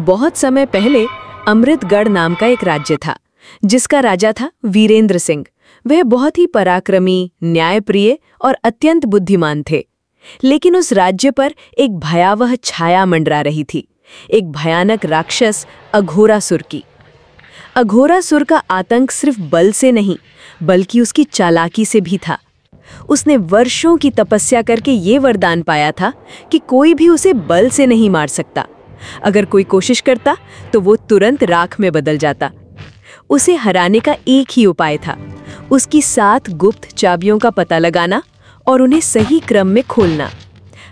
बहुत समय पहले अमृतगढ़ नाम का एक राज्य था, जिसका राजा था वीरेंद्र सिंह। वह बहुत ही पराक्रमी, न्यायप्रिय और अत्यंत बुद्धिमान थे। लेकिन उस राज्य पर एक भयावह छाया मंडरा रही थी, एक भयानक राक्षस अघोरासुर की। अघोरासुर का आतंक सिर्फ बल से नहीं, बल्कि उसकी चालाकी से भी था। उसने वर्षों की तपस्या करके ये वरदान पाया था कि कोई भी उसे बल से नहीं मार सकता। अगर कोई कोशिश करता तो वो तुरंत राख में बदल जाता। उसे हराने का एक ही उपाय था, उसकी 7 गुप्त चाबियों का पता लगाना और उन्हें सही क्रम में खोलना।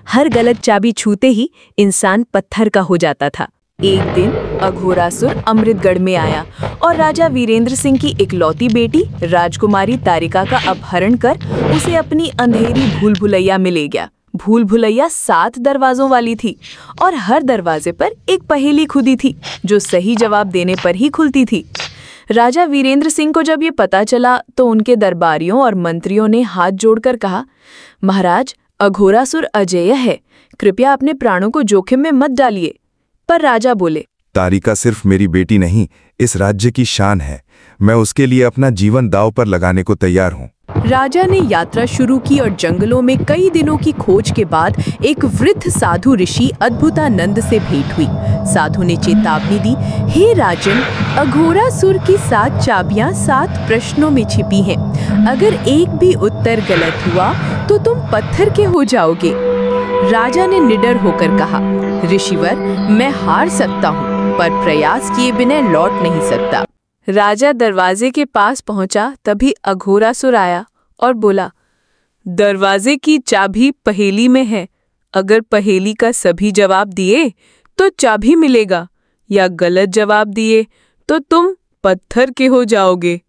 हर गलत चाबी छूते ही इंसान पत्थर का हो जाता था। एक दिन अघोरासुर अमृतगढ़ में आया और राजा वीरेंद्र सिंह की इकलौती बेटी राजकुमारी तारिका का अपहरण कर उसे अपनी अंधेरी भूल भुलैया में ले गया। भूल भुलैया 7 दरवाजों वाली थी और हर दरवाजे पर एक पहेली खुदी थी, जो सही जवाब देने पर ही खुलती थी। राजा वीरेंद्र सिंह को जब ये पता चला तो उनके दरबारियों और मंत्रियों ने हाथ जोड़कर कहा, महाराज, अघोरासुर अजेय है, कृपया अपने प्राणों को जोखिम में मत डालिए। पर राजा बोले, तारिका सिर्फ मेरी बेटी नहीं, इस राज्य की शान है। मैं उसके लिए अपना जीवन दांव पर लगाने को तैयार हूँ। राजा ने यात्रा शुरू की और जंगलों में कई दिनों की खोज के बाद एक वृद्ध साधु ऋषि अद्भुतानंद से भेंट हुई। साधु ने चेतावनी दी, हे राजन, अघोरासुर की 7 चाबियां 7 प्रश्नों में छिपी हैं। अगर एक भी उत्तर गलत हुआ तो तुम पत्थर के हो जाओगे। राजा ने निडर होकर कहा, ऋषिवर, मैं हार सकता हूँ, पर प्रयास किए बिना लौट नहीं सकता। राजा दरवाजे के पास पहुंचा, तभी अघोरासुर आया और बोला, दरवाजे की चाबी पहेली में है। अगर पहेली का सभी जवाब दिए तो चाबी मिलेगा, या गलत जवाब दिए तो तुम पत्थर के हो जाओगे।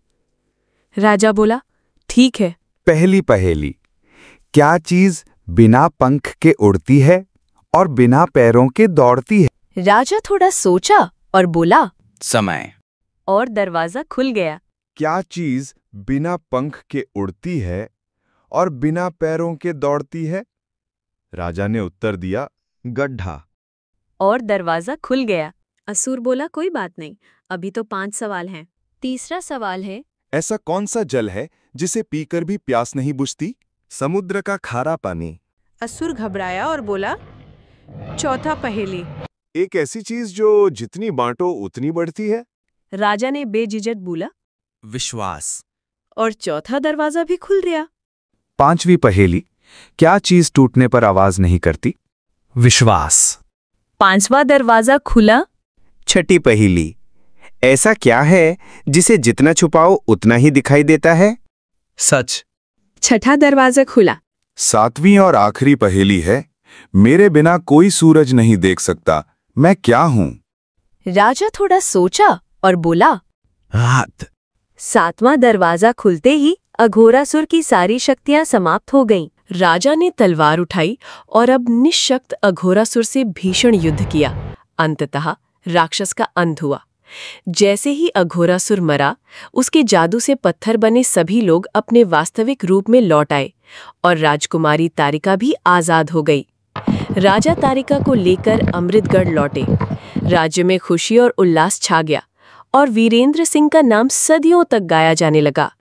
राजा बोला, ठीक है। पहली पहेली, क्या चीज बिना पंख के उड़ती है और बिना पैरों के दौड़ती है? राजा थोड़ा सोचा और बोला, समय। और दरवाजा खुल गया। क्या चीज बिना पंख के उड़ती है और बिना पैरों के दौड़ती है? राजा ने उत्तर दिया, गड्ढा। और दरवाजा खुल गया। असुर बोला, कोई बात नहीं, अभी तो 5 सवाल हैं। तीसरा सवाल है, ऐसा कौन सा जल है जिसे पीकर भी प्यास नहीं बुझती? समुद्र का खारा पानी। असुर घबराया और बोला, चौथा पहेली, एक ऐसी चीज जो जितनी बांटो उतनी बढ़ती है? राजा ने बेझिझक बोला, विश्वास। और चौथा दरवाजा भी खुल गया। 5वीं पहेली, क्या चीज टूटने पर आवाज नहीं करती? विश्वास। 5वां दरवाजा खुला। 6ठी पहेली, ऐसा क्या है जिसे जितना छुपाओ उतना ही दिखाई देता है? सच। 6ठा दरवाजा खुला। 7वीं और आखिरी पहेली है, मेरे बिना कोई सूरज नहीं देख सकता, मैं क्या हूं? राजा थोड़ा सोचा और बोला, हाथ। 7वां दरवाजा खुलते ही अघोरासुर की सारी शक्तियां समाप्त हो गईं। राजा ने तलवार उठाई और अब निःशक्त अघोरासुर से भीषण युद्ध किया। अंततः राक्षस का अंत हुआ। जैसे ही अघोरासुर मरा, उसके जादू से पत्थर बने सभी लोग अपने वास्तविक रूप में लौट आए और राजकुमारी तारिका भी आजाद हो गई। राजा तारिका को लेकर अमृतगढ़ लौटे। राज्य में खुशी और उल्लास छा गया और वीरेंद्र सिंह का नाम सदियों तक गाया जाने लगा।